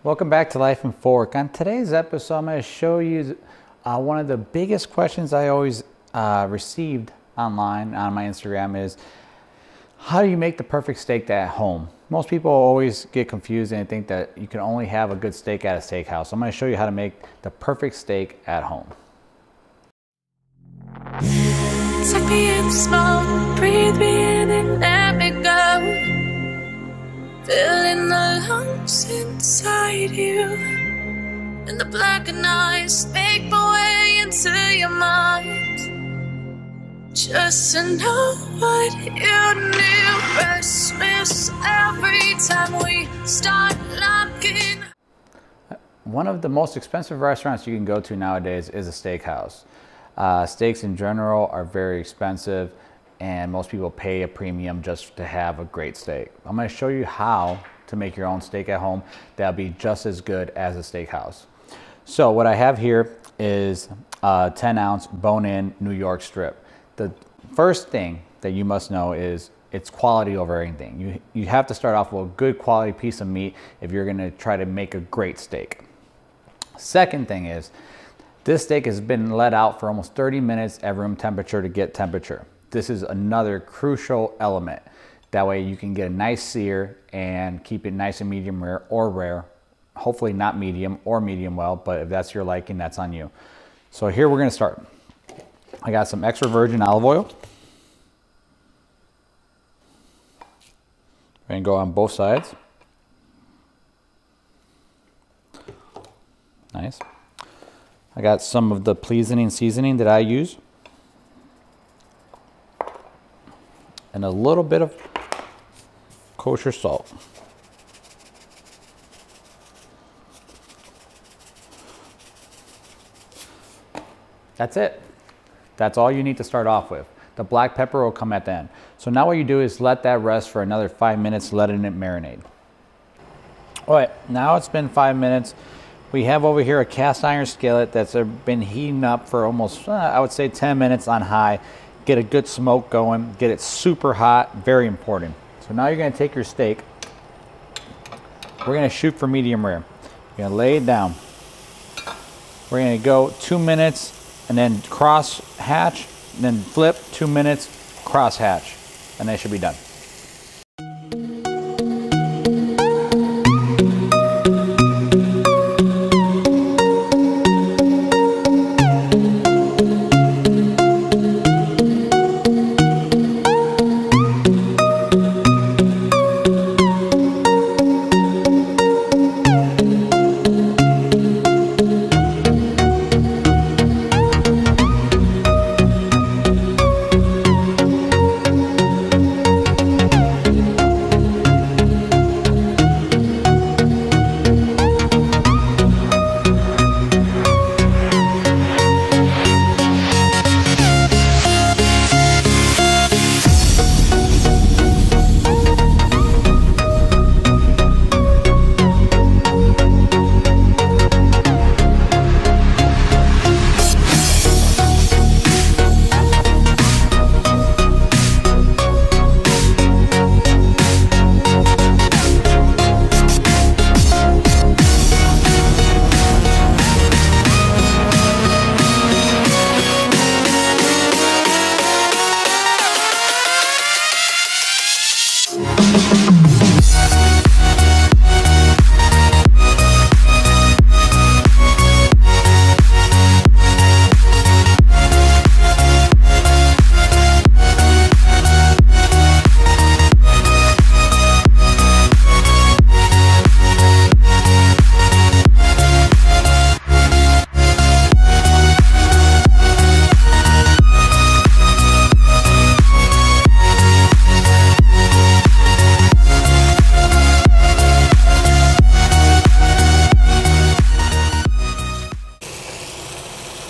Welcome back to Life and Fork. On today's episode, I'm going to show you one of the biggest questions I always received online on my Instagram is, how do you make the perfect steak at home? Most people always get confused and think that you can only have a good steak at a steakhouse. So I'm going to show you how to make the perfect steak at home. Take me in the smoke, breathe me in and let me go. Filling the lungs inside you, and the blackened eyes make my way into your mind. Just to know what you knew. Restless every time we start locking. One of the most expensive restaurants you can go to nowadays is a steakhouse. Steaks in general are very expensive, and most people pay a premium just to have a great steak. I'm going to show you how to make your own steak at home that'll be just as good as a steakhouse. So what I have here is a 10-ounce bone-in New York strip. The first thing that you must know is it's quality over everything. You have to start off with a good quality piece of meat if you're going to try to make a great steak. Second thing is, this steak has been let out for almost 30 minutes at room temperature to get temperature. This is another crucial element. That way you can get a nice sear and keep it nice and medium rare or rare. Hopefully not medium or medium well, but if that's your liking, that's on you. So here we're gonna start. I got some extra virgin olive oil. We're gonna go on both sides. Nice. I got some of the pleasing seasoning that I use. And a little bit of kosher salt. That's it. That's all you need to start off with. The black pepper will come at the end. So now what you do is let that rest for another 5 minutes, letting it marinate. All right, now it's been 5 minutes. We have over here a cast iron skillet that's been heating up for almost, I would say 10 minutes on high. Get a good smoke going, get it super hot, very important. So now you're gonna take your steak. We're gonna shoot for medium rare. You're gonna lay it down. We're gonna go 2 minutes and then cross hatch, and then flip, 2 minutes, cross hatch, and they should be done.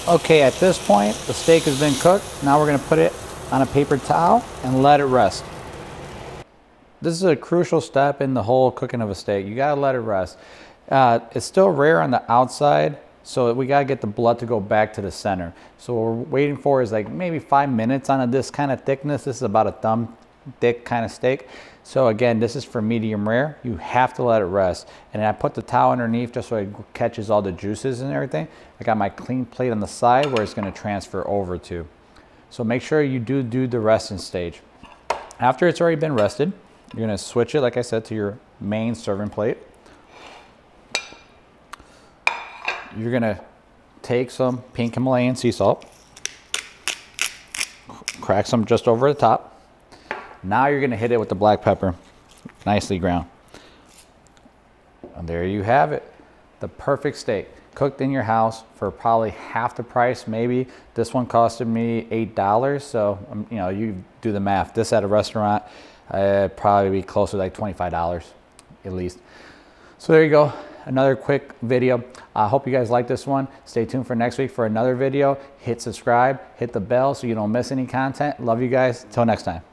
Okay, at this point, the steak has been cooked. Now we're gonna put it on a paper towel and let it rest. This is a crucial step in the whole cooking of a steak. You gotta let it rest. It's still rare on the outside, so we gotta get the blood to go back to the center. So what we're waiting for is like maybe 5 minutes on this kind of thickness. This is about a thumb thick kind of steak. So again, this is for medium rare. You have to let it rest. And I put the towel underneath just so it catches all the juices and everything. I got my clean plate on the side where it's going to transfer over to. So make sure you do the resting stage. After it's already been rested, you're going to switch it, like I said, to your main serving plate. You're going to take some pink Himalayan sea salt, crack some just over the top. Now you're going to hit it with the black pepper, nicely ground. And there you have it. The perfect steak, cooked in your house for probably half the price. Maybe this one costed me $8. So, you know, you do the math. This at a restaurant, probably be closer to like $25 at least. So there you go. Another quick video. I hope you guys like this one. Stay tuned for next week for another video. Hit subscribe, hit the bell so you don't miss any content. Love you guys. Till next time.